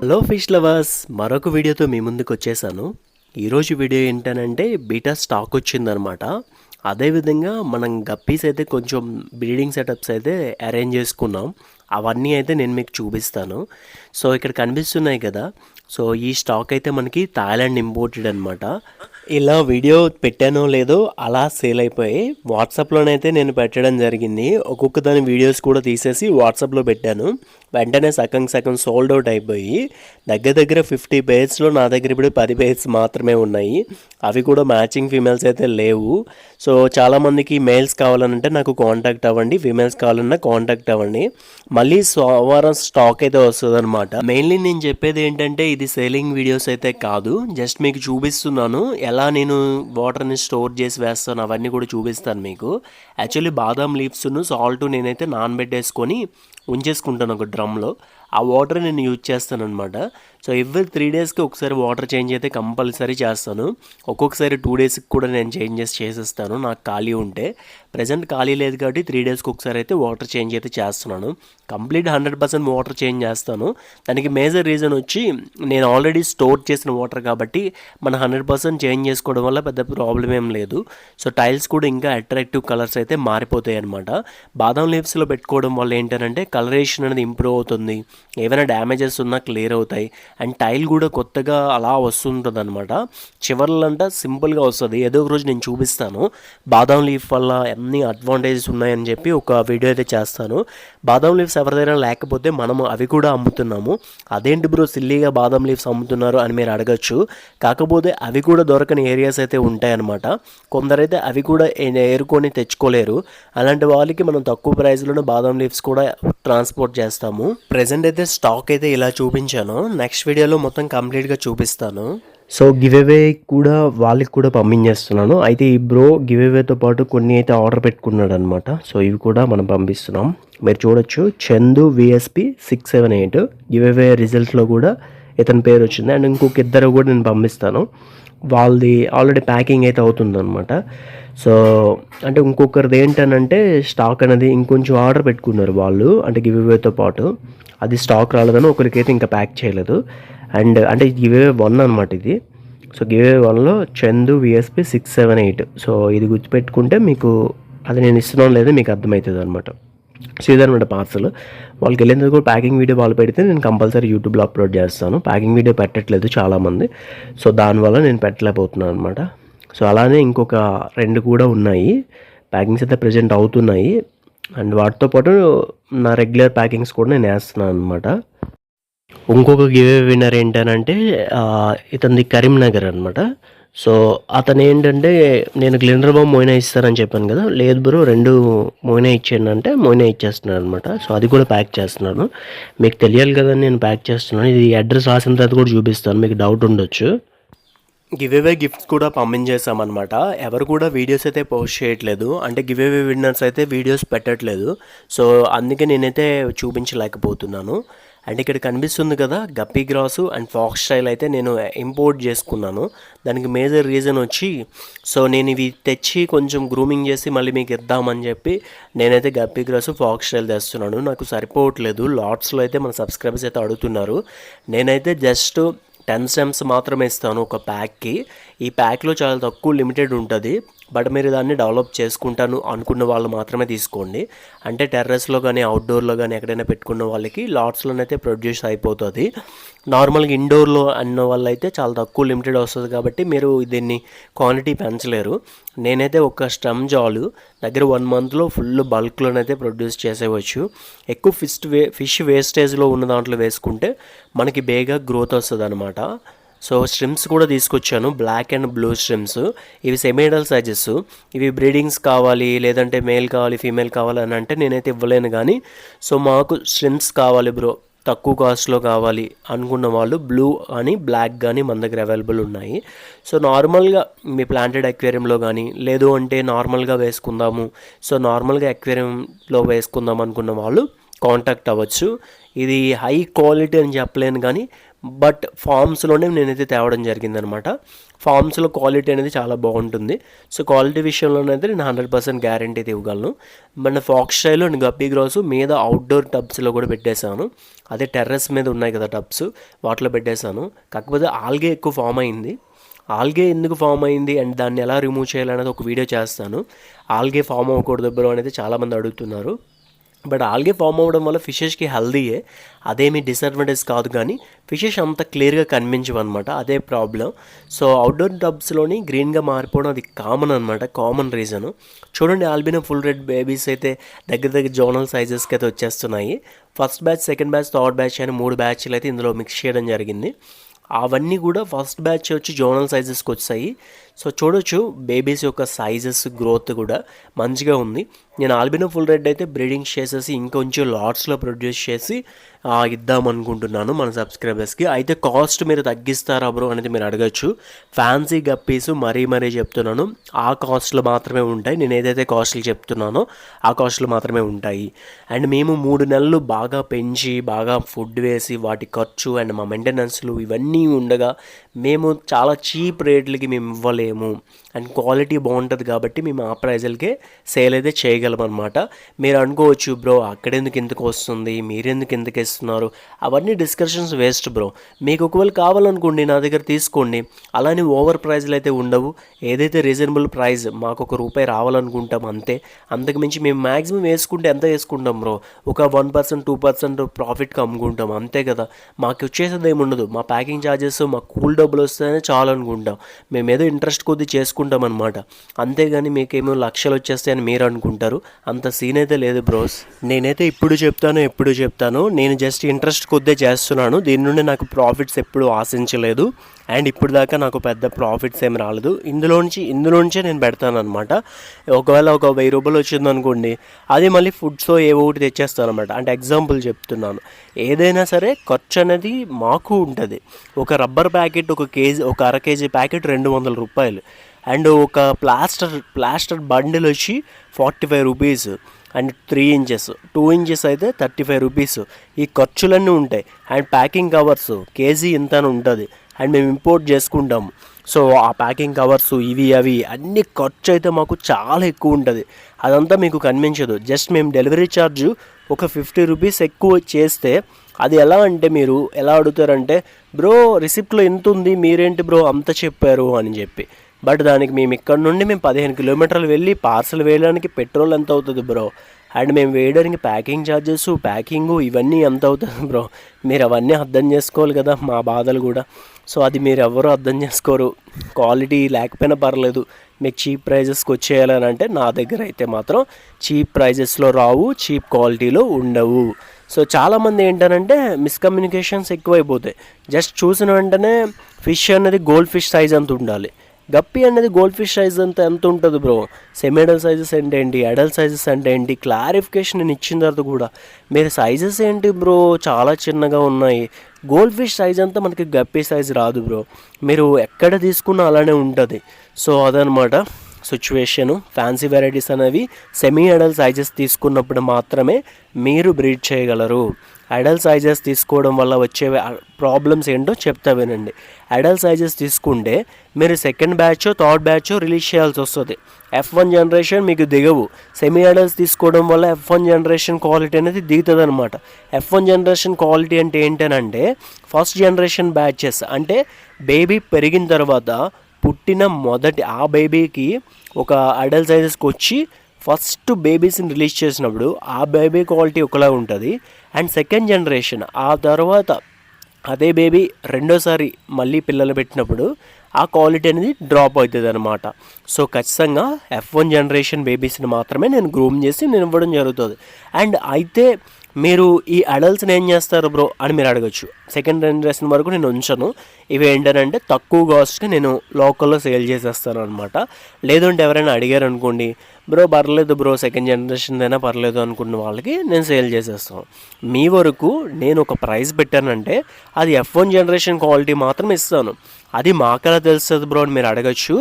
Hello fish lovers, మరొక వీడియోతో మీ ముందుకు వచ్చేసాను. ఈరోజు వీడియో ఏంటనంటే బీటా స్టాక్ వచ్చిందనమాట. అదేవిధంగా మనం గప్పీస్ అయితే కొంచెం బ్రీడింగ్ సెటప్స్ అయితే అరేంజ్ చేసుకున్నాం. అవన్నీ అయితే నేను మీకు చూపిస్తాను. సో ఇక్కడ కనిపిస్తున్నాయి కదా, సో ఈ స్టాక్ అయితే మనకి థాయిలాండ్ ఇంపోర్టెడ్ అనమాట. ఇలా వీడియో పెట్టానో లేదో అలా సేల్ అయిపోయి వాట్సాప్లోనైతే నేను పెట్టడం జరిగింది. ఒక్కొక్క దాని వీడియోస్ కూడా తీసేసి వాట్సాప్లో పెట్టాను. వెంటనే సగం సోల్డ్ అవుట్ అయిపోయి దగ్గర 50 పేర్స్లో నా దగ్గర ఇప్పుడు 10 పేర్స్ మాత్రమే ఉన్నాయి. అవి కూడా మ్యాచింగ్ ఫీమేల్స్ అయితే లేవు. సో చాలామందికి మేల్స్ కావాలంటే నాకు కాంటాక్ట్ అవ్వండి, ఫీమేల్స్ కావాలన్నా కాంటాక్ట్ అవ్వండి. మళ్ళీ సోమవారం స్టాక్ అయితే వస్తుంది అనమాట. మెయిన్లీ నేను చెప్పేది ఏంటంటే ఇది సేలింగ్ వీడియోస్ అయితే కాదు, జస్ట్ మీకు చూపిస్తున్నాను ఎలా నేను వాటర్ని స్టోర్ చేసి వేస్తాను, అవన్నీ కూడా చూపిస్తాను మీకు. యాక్చువల్లీ బాదాం లీవ్స్ను సాల్ట్ నేనైతే నానబెట్టేసుకొని ఉంచేసుకుంటాను ఒక డ్రమ్లో. ఆ వాటర్ నేను యూజ్ చేస్తాను అనమాట. సో ఎవ్రీ 3 డేస్కి ఒకసారి వాటర్ చేంజ్ అయితే కంపల్సరీ చేస్తాను. ఒక్కొక్కసారి 2 డేస్కి కూడా నేను చేంజెస్ చేసేస్తాను నాకు ఖాళీ ఉంటే. ప్రజెంట్ ఖాళీ లేదు కాబట్టి 3 డేస్కి ఒకసారి అయితే వాటర్ చేంజ్ అయితే చేస్తున్నాను. కంప్లీట్ 100% వాటర్ చేంజ్ చేస్తాను. దానికి మేజర్ రీజన్ వచ్చి నేను ఆల్రెడీ స్టోర్ చేసిన వాటర్ కాబట్టి మన 100% చేంజ్ చేసుకోవడం వల్ల పెద్ద ప్రాబ్లం ఏం లేదు. సో టైల్స్ కూడా ఇంకా అట్రాక్టివ్ కలర్స్ అయితే మారిపోతాయి అనమాట. బాదం లీవ్స్లో పెట్టుకోవడం వల్ల ఏంటంటే కలరేషన్ అనేది ఇంప్రూవ్ అవుతుంది, ఏమైనా డ్యామేజెస్ ఉన్నా క్లియర్ అవుతాయి, అండ్ టైల్ కూడా కొత్తగా అలా వస్తుంటుంది అనమాట. చివర్లంట సింపుల్గా వస్తుంది. ఏదో ఒక రోజు నేను చూపిస్తాను బాదం లీఫ్ వల్ల ఎన్ని అడ్వాంటేజెస్ ఉన్నాయని చెప్పి ఒక వీడియో అయితే చేస్తాను. బాదం లీవ్స్ ఎవరిదైనా లేకపోతే మనము అవి కూడా అమ్ముతున్నాము. అదేంటి బ్రో సిల్లీగా బాదం లీవ్స్ అమ్ముతున్నారు అని మీరు అడగచ్చు. కాకపోతే అవి కూడా దొరకని ఏరియాస్ అయితే ఉంటాయన్నమాట. కొందరైతే అవి కూడా ఏరుకొని తెచ్చుకోలేరు. అలాంటి వాళ్ళకి మనం తక్కువ ప్రైస్లోనే బాదం లీవ్స్ కూడా ట్రాన్స్పోర్ట్ చేస్తాము. ప్రెజెంట్ అయితే స్టాక్ అయితే ఇలా చూపించాను. నెక్స్ట్ వీడియోలో మొత్తం కంప్లీట్గా చూపిస్తాను. సో గివ్అవే కూడా వాళ్ళకి కూడా పంపించేస్తున్నాను. అయితే ఈ బ్రో గివ్అవేతో పాటు కొన్ని అయితే ఆర్డర్ పెట్టుకున్నాడు అనమాట. సో ఇవి కూడా మనం పంపిస్తున్నాం. మీరు చూడొచ్చు చందు VSP 678 గివ్అవే రిజల్ట్స్లో కూడా ఇతని పేరు వచ్చింది. అండ్ ఇంకొక ఇద్దరు కూడా నేను పంపిస్తాను. వాళ్ళది ఆల్రెడీ ప్యాకింగ్ అయితే అవుతుందన్నమాట. సో అంటే ఇంకొకరిది ఏంటనంటే స్టాక్ అనేది ఇంకొంచెం ఆర్డర్ పెట్టుకున్నారు వాళ్ళు, అంటే గివ్అవేతో పాటు. అది స్టాక్ రాలేదని ఒకరికైతే ఇంకా ప్యాక్ చేయలేదు. అండ్ అంటే గివ్అవే 1 అనమాట ఇది. సో గివ్అవే 1లో చందు VSP 678. సో ఇది గుర్తుపెట్టుకుంటే మీకు అది నేను ఇస్తున్నాను లేదా మీకు అర్థమవుతుంది అనమాట. సో ఇదనమాట పార్సల్. వాళ్ళకి వెళ్ళేందుకు కూడా ప్యాకింగ్ వీడియో వాళ్ళు పెడితే నేను కంపల్సరీ యూట్యూబ్లో అప్లోడ్ చేస్తాను. ప్యాకింగ్ వీడియో పెట్టట్లేదు చాలామంది, సో దానివల్ల నేను పెట్టలేకపోతున్నాను అనమాట. సో అలానే ఇంకొక 2 కూడా ఉన్నాయి. ప్యాకింగ్స్ అయితే ప్రజెంట్ అవుతున్నాయి. అండ్ వాటితో పాటు నా రెగ్యులర్ ప్యాకింగ్స్ కూడా నేను వేస్తున్నాను అనమాట. ఇంకొక గివ్అవే విన్నర్ ఏంటనంటే ఇతనిది కరీంనగర్ అనమాట. సో అతను ఏంటంటే నేను గ్లిండర్ బాంబ్ మోయినా ఇస్తానని చెప్పాను కదా, లేదు బ్రో 2 మోయినా ఇచ్చాను అంటే మోయినా ఇచ్చేస్తున్నాను అనమాట. సో అది కూడా ప్యాక్ చేస్తున్నాను. మీకు తెలియాలి కదా నేను ప్యాక్ చేస్తున్నాను. ఇది అడ్రస్ రాసిన తర్వాత కూడా చూపిస్తాను, మీకు డౌట్ ఉండొచ్చు. గివ్అవే గిఫ్ట్స్ కూడా పంపించేసామన్నమాట. ఎవరు కూడా వీడియోస్ అయితే పోస్ట్ చేయట్లేదు, అంటే గివ్అవే విన్నర్స్ అయితే వీడియోస్ పెట్టట్లేదు. సో అందుకే నేనైతే చూపించలేకపోతున్నాను. అండ్ ఇక్కడ కనిపిస్తుంది కదా guppy grass and fox style అయితే నేను ఇంపోర్ట్ చేసుకున్నాను. దానికి మేజర్ రీజన్ వచ్చి సో నేను ఇవి తెచ్చి కొంచెం గ్రూమింగ్ చేసి మళ్ళీ మీకు ఇద్దామని చెప్పి నేనైతే గప్పీ గ్రాసు ఫాక్స్ స్టైల్ తెస్తున్నాను. నాకు సరిపోవట్లేదు. లాట్స్లో అయితే మన సబ్స్క్రైబర్స్ అయితే అడుగుతున్నారు. నేనైతే జస్ట్ 10 స్టెమ్స్ మాత్రమే ఇస్తాను ఒక ప్యాక్కి. ఈ ప్యాక్లో చాలా తక్కువ లిమిటెడ్ ఉంటుంది, బట్ మీరు దాన్ని డెవలప్ చేసుకుంటాను అనుకున్న వాళ్ళు మాత్రమే తీసుకోండి. అంటే టెర్రస్లో కానీ అవుట్డోర్లో కానీ ఎక్కడైనా పెట్టుకున్న వాళ్ళకి లాట్స్లోనైతే ప్రొడ్యూస్ అయిపోతుంది. నార్మల్గా ఇండోర్లో అన్న వాళ్ళు అయితే చాలా తక్కువ లిమిటెడ్ వస్తుంది కాబట్టి మీరు దీన్ని క్వాంటిటీ పెంచలేరు. నేనైతే ఒక స్టెమ్ జాలు దగ్గర 1 మంత్లో ఫుల్ బల్క్లోనైతే ప్రొడ్యూస్ చేసేవచ్చు. ఎక్కువ ఫిష్ వేస్టేజ్లో ఉన్న దాంట్లో వేసుకుంటే మనకి బేగా గ్రోత్ వస్తుంది అనమాట. సో స్ట్రిమ్స్ కూడా తీసుకొచ్చాను, బ్లాక్ అండ్ బ్లూ స్ట్రిమ్స్. ఇవి సెమీడల్ సైజెస్. ఇవి బ్రీడింగ్స్ కావాలి, లేదంటే మేల్ కావాలి, ఫీమేల్ కావాలి అని అంటే నేనైతే ఇవ్వలేను. కానీ సో మాకు స్ట్రిమ్స్ కావాలి బ్రో, తక్కువ కాస్ట్లో కావాలి అనుకున్న వాళ్ళు బ్లూ కానీ బ్లాక్ కానీ మన దగ్గర అవైలబుల్ ఉన్నాయి. సో నార్మల్గా మీ ప్లాంటెడ్ అక్వేరియంలో కానీ లేదు అంటే నార్మల్గా వేసుకుందాము, సో నార్మల్గా అక్వేరియంలో వేసుకుందాం అనుకున్న వాళ్ళు కాంటాక్ట్ అవ్వచ్చు. ఇది హై క్వాలిటీ అని చెప్పలేను కానీ బట్ ఫార్మ్స్లోనే నేనైతే తేవడం జరిగిందనమాట. ఫార్మ్స్లో క్వాలిటీ అనేది చాలా బాగుంటుంది. సో క్వాలిటీ విషయంలోనైతే నేను 100% గ్యారంటీ అయితే ఇవ్వగలను. మన ఫాక్స్ స్టైల్లో నేను గప్పీ గ్రోస్ మీద అవుట్డోర్ టబ్స్లో కూడా పెట్టేశాను. అదే టెర్రస్ మీద ఉన్నాయి కదా టబ్స్, వాటిలో పెట్టేశాను. కాకపోతే ఆల్గే ఎక్కువ ఫామ్ అయింది. ఆల్గే ఎందుకు ఫామ్ అయింది అండ్ దాన్ని ఎలా రిమూవ్ చేయాలనేది ఒక వీడియో చేస్తాను. ఆల్గే ఫామ్ అవ్వకూడదు బ్రో అనేది చాలామంది అడుగుతున్నారు. బట్ ఆల్గే ఫామ్ అవ్వడం వల్ల ఫిషెస్కి హెల్దీయే, అదేమీ డిసడ్వాంటేజ్ కాదు. కానీ ఫిషెస్ అంత క్లియర్గా కనిపించవు అనమాట, అదే ప్రాబ్లం. సో అవుట్డోర్ టబ్స్లోని గ్రీన్గా మారిపోవడం అది కామన్ అనమాట, కామన్ రీజను. చూడండి, ఆల్బినో ఫుల్ రెడ్ బేబీస్ అయితే దగ్గర జోనల్ సైజెస్కి అయితే వచ్చేస్తున్నాయి. First batch, second batch, third batch అని 3 బ్యాచ్లు అయితే ఇందులో మిక్స్ చేయడం జరిగింది. అవన్నీ కూడా ఫస్ట్ బ్యాచ్ వచ్చి జోనల్ సైజెస్కి వచ్చాయి. సో చూడొచ్చు బేబీస్ యొక్క సైజెస్ గ్రోత్ కూడా మంచిగా ఉంది. నేను ఆల్బినో ఫుల్ రెడ్ అయితే బ్రీడింగ్ చేసేసి ఇంకొంచెం లాట్స్లో ప్రొడ్యూస్ చేసి ఇద్దామనుకుంటున్నాను మన సబ్స్క్రైబర్స్కి. అయితే కాస్ట్ మీరు తగ్గిస్తారా బ్రో అనేది మీరు అడగచ్చు. ఫ్యాన్సీ గప్పీస్ మరీ చెప్తున్నాను, ఆ కాస్ట్లో మాత్రమే ఉంటాయి. నేను ఏదైతే కాస్ట్లు చెప్తున్నానో ఆ కాస్ట్లు మాత్రమే ఉంటాయి. అండ్ మేము 3 నెలలు బాగా పెంచి బాగా ఫుడ్ వేసి వాటి ఖర్చు అండ్ మా మెయింటెనెన్స్లు ఇవన్నీ ఉండగా మేము చాలా చీప్ రేట్లకి మేము ఇవ్వలేము. అండ్ క్వాలిటీ బాగుంటుంది కాబట్టి మేము ఆ ప్రైజులకే సేల్ అయితే చేయగలం అనమాట. మీరు అనుకోవచ్చు, బ్రో అక్కడెందుకు ఇంతకు వస్తుంది, మీరెందుకు ఇంతకు ఇస్తున్నారు, అవన్నీ డిస్కషన్స్ వేస్ట్ బ్రో. మీకు ఒకవేళ కావాలనుకోండి నా దగ్గర తీసుకోండి, అలానే ఓవర్ ప్రైజ్లు అయితే ఉండవు. ఏదైతే రీజనబుల్ ప్రైస్ మాకు ₹1 రావాలనుకుంటాం అంతే. అంతకు మించి మేము మ్యాక్సిమం వేసుకుంటే ఎంత వేసుకుంటాం బ్రో, ఒక 1%, 2% ప్రాఫిట్కి అమ్ముకుంటాం అంతే కదా. మాకు వచ్చేసేది ఏమి ఉండదు. మా ప్యాకింగ్ ఛార్జెస్, మా కూల్ డబ్బులు వస్తేనే చాలు అనుకుంటాం. మేము ఏదో ఇంట్రెస్ట్ కొద్దీ చేసుకుంటాం అనమాట. అంతేగాని మీకేమో లక్షలు వచ్చేస్తాయని మీరు అనుకుంటారు, అంత సీన్ అయితే లేదు బ్రోస్. నేనైతే ఎప్పుడు చెప్తాను, నేను జస్ట్ ఇంట్రెస్ట్ కొద్దే చేస్తున్నాను. దీని నుండి నాకు ప్రాఫిట్స్ ఎప్పుడు ఆశించలేదు. అండ్ ఇప్పుడు దాకా నాకు పెద్ద ప్రాఫిట్స్ ఏమి రాలేదు. ఇందులోంచే నేను పెడతాను అనమాట. ఒకవేళ ఒక ₹1000 వచ్చిందనుకోండి, అది మళ్ళీ ఫుడ్స్లో ఏవో ఒకటి తెచ్చేస్తాను అనమాట. అంటే ఎగ్జాంపుల్ చెప్తున్నాను, ఏదైనా సరే ఖర్చు అనేది మాకు ఉంటుంది. ఒక రబ్బర్ ప్యాకెట్ ఒక అర కేజీ ప్యాకెట్ ₹200. అండ్ ఒక ప్లాస్టర్ బండిల్ వచ్చి ₹45. అండ్ 3 ఇంచెస్ 2 ఇంచెస్ అయితే ₹35. ఈ ఖర్చులన్నీ ఉంటాయి. అండ్ ప్యాకింగ్ కవర్స్ కేజీ ఇంత అని ఉంటుంది. అండ్ మేము ఇంపోర్ట్ చేసుకుంటాము. సో ఆ ప్యాకింగ్ కవర్స్ ఇవి అవి అన్ని ఖర్చు అయితే మాకు చాలా ఎక్కువ ఉంటుంది. అదంతా మీకు కనిపించదు. జస్ట్ మేము డెలివరీ ఛార్జ్ ఒక ₹50 ఎక్కువ చేస్తే, అది ఎలా అంటే మీరు ఎలా అడుగుతారంటే, బ్రో రిసిప్ట్లో ఎంత ఉంది, మీరేంటి బ్రో అంత చెప్పారు అని చెప్పి. బట్ దానికి మేము ఇక్కడ నుండి 15 కిలోమీటర్లు వెళ్ళి పార్సల్ వేయడానికి పెట్రోల్ ఎంత అవుతుంది బ్రో, అండ్ మేము వేయడానికి ప్యాకింగ్ ఛార్జెస్, ప్యాకింగు ఇవన్నీ ఎంత అవుతుంది బ్రో. మీరు అవన్నీ అర్థం చేసుకోవాలి కదా, మా బాధలు కూడా. సో అది మీరు ఎవరూ అర్థం చేసుకోరు. క్వాలిటీ లేకపోయినా పర్లేదు, మీకు చీప్ ప్రైజెస్కి వచ్చేయాలని అంటే నా దగ్గర అయితే మాత్రం చీప్ ప్రైజెస్లో రావు, చీప్ క్వాలిటీలో ఉండవు. సో చాలామంది ఏంటంటే మిస్కమ్యూనికేషన్స్ ఎక్కువైపోతాయి. జస్ట్ చూసిన వెంటనే ఫిష్ అనేది గోల్డ్ ఫిష్ సైజ్ అంత ఉండాలి, గప్పి అనేది గోల్డ్ ఫిష్ సైజ్ అంతా ఎంత ఉంటుంది బ్రో, సెమీ అడల్ట్ సైజెస్ అంటే ఏంటి, అడల్ట్ సైజెస్ అంటే ఏంటి, క్లారిఫికేషన్ నేను ఇచ్చిన తర్వాత కూడా మీరు సైజెస్ ఏంటి బ్రో చాలా చిన్నగా ఉన్నాయి, గోల్డ్ ఫిష్ సైజ్ అంతా మనకి గప్పి సైజ్ రాదు బ్రో. మీరు ఎక్కడ తీసుకున్నా అలానే ఉంటుంది. సో అదనమాట సిచ్యువేషను. ఫ్యాన్సీ వెరైటీస్ అనేవి సెమీ అడల్ట్ సైజెస్ తీసుకున్నప్పుడు మాత్రమే మీరు బ్రీడ్ చేయగలరు. అడల్ట్ సైజెస్ తీసుకోవడం వల్ల వచ్చే ప్రాబ్లమ్స్ ఏంటో చెప్తా వినండి. అడల్ట్ సైజెస్ తీసుకుంటే మీరు second batch, third batch release చేయాల్సి వస్తుంది. F1 జనరేషన్ మీకు దిగవు. సెమీ అడల్ట్స్ తీసుకోవడం వల్ల F1 జనరేషన్ క్వాలిటీ అనేది దిగుతుంది అనమాట. F1 జనరేషన్ క్వాలిటీ అంటే ఏంటనంటే, ఫస్ట్ జనరేషన్ బ్యాచెస్ అంటే బేబీ పెరిగిన తర్వాత పుట్టిన మొదటి ఆ బేబీకి ఒక అడల్ట్ సైజెస్కి వచ్చి ఫస్ట్ బేబీస్ని రిలీజ్ చేసినప్పుడు ఆ బేబీ క్వాలిటీ ఒకలా ఉంటుంది. అండ్ సెకండ్ జనరేషన్ ఆ తర్వాత అదే బేబీ రెండోసారి మళ్ళీ పిల్లలు పెట్టినప్పుడు ఆ క్వాలిటీ అనేది డ్రాప్ అవుతుంది అనమాట. సో ఖచ్చితంగా F1 జనరేషన్ బేబీస్ని మాత్రమే నేను గ్రూమ్ చేసి నేను ఇవ్వడం జరుగుతుంది. అండ్ అయితే మీరు ఈ అడల్ట్స్ని ఏం చేస్తారు బ్రో అని మీరు అడగచ్చు. సెకండ్ జనరేషన్ వరకు నేను ఉంచను. ఇవి ఏంటంటే తక్కువ కాస్ట్కి నేను లోకల్లో సేల్ చేసేస్తాను అనమాట. లేదంటే ఎవరైనా అడిగారు అనుకోండి, బ్రో పర్లేదు బ్రో సెకండ్ జనరేషన్ అయినా పర్లేదు అనుకున్న వాళ్ళకి నేను సేల్ చేసేస్తాను. మీ వరకు నేను ఒక ప్రైస్ పెట్టానంటే అది F1 జనరేషన్ క్వాలిటీ మాత్రం ఇస్తాను. అది మాకెలా తెలుస్తుంది బ్రో అని మీరు అడగచ్చు.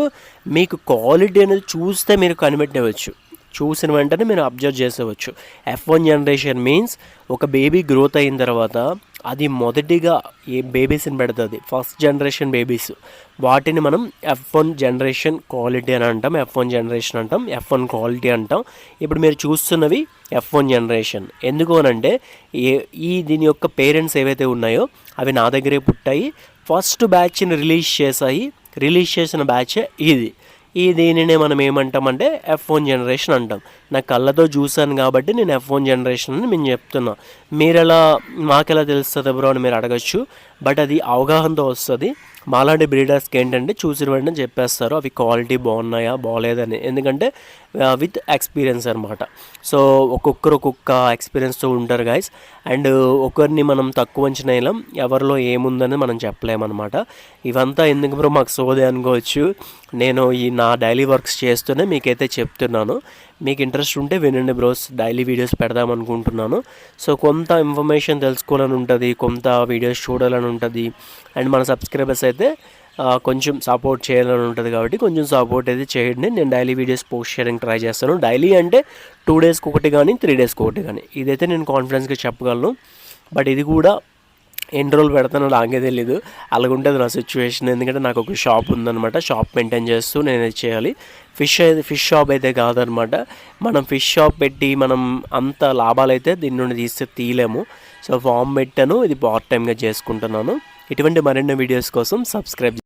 మీకు క్వాలిటీ అనేది చూస్తే మీరు కనిపెట్టవచ్చు. చూసిన వెంటనే మీరు అబ్జర్వ్ చేసేవచ్చు. F1 జనరేషన్ మీన్స్ ఒక బేబీ గ్రోత్ అయిన తర్వాత అది మొదటిగా ఏ బేబీస్ని పెడుతుంది, ఫస్ట్ జనరేషన్ బేబీస్, వాటిని మనం F1 జనరేషన్ క్వాలిటీ అని అంటాం, F1 జనరేషన్ అంటాం, F1 క్వాలిటీ అంటాం. ఇప్పుడు మీరు చూస్తున్నవి F1 జనరేషన్. ఎందుకు అనంటే దీని యొక్క పేరెంట్స్ ఏవైతే ఉన్నాయో అవి నా దగ్గరే పుట్టాయి, ఫస్ట్ బ్యాచ్ని రిలీజ్ చేసిన బ్యాచ్ దీనినే మనం ఏమంటామంటే F1 జనరేషన్ అంటాం. నా కళ్ళతో చూశాను కాబట్టి నేను F1 జనరేషన్ అని నేను చెప్తున్నా. మాకెలా తెలుస్తుంది బ్రో అని మీరు అడగచ్చు. బట్ అది అవగాహనతో వస్తుంది. మాలాంటి బ్రీడర్స్కి ఏంటంటే చూసిన వెంటనే చెప్పేస్తారు అవి క్వాలిటీ బాగున్నాయా బాగలేదని, ఎందుకంటే విత్ ఎక్స్పీరియన్స్ అనమాట. సో ఒక్కొక్క ఎక్స్పీరియన్స్తో ఉంటారు గైస్. అండ్ ఒకరిని మనం తక్కువ అంచనా వేయలేం, ఎవరిలో ఏముందని మనం చెప్పలేమన్నమాట. ఇవంతా ఎందుకు బ్రో మాకు సోదే అనుకోవచ్చు. నేను నా డైలీ వర్క్స్ చేస్తూనే మీకైతే చెప్తున్నాను. మీకు ఇంట్రెస్ట్ ఉంటే వినండి బ్రోస్, డైలీ వీడియోస్ పెడదాం అనుకుంటున్నాను. సో కొంత ఇన్ఫర్మేషన్ తెలుసుకోవాలని ఉంటుంది, కొంత వీడియోస్ చూడాలని ఉంటుంది. అండ్ మన సబ్స్క్రైబర్స్ అయితే కొంచెం సపోర్ట్ చేయాలని ఉంటుంది కాబట్టి కొంచెం సపోర్ట్ అయితే చేయండి. నేను డైలీ వీడియోస్ పోస్ట్ చేయడానికి ట్రై చేస్తాను. డైలీ అంటే 2 డేస్కి ఒకటి కానీ 3 డేస్కి ఒకటి కానీ, ఇదైతే నేను కాన్ఫిడెన్స్గా చెప్పగలను. బట్ ఇది కూడా ఎన్ని రోజులు పెడతానో నాకే తెలీదు, అలాగుంటుంది నా సిచ్యువేషన్. ఎందుకంటే నాకు ఒక షాప్ ఉందన్నమాట, షాప్ మెయింటైన్ చేస్తూ నేను ఇది చేయాలి. ఫిష్ షాప్ అయితే కాదనమాట. మనం ఫిష్ షాప్ పెట్టి మనం అంత లాభాలు అయితే దీని నుండి తీయలేము. సో ఫామ్ పెట్టాను, ఇది పార్ట్ టైమ్గా చేసుకుంటున్నాను. ఇటువంటి మరిన్ని వీడియోస్ కోసం సబ్స్క్రైబ్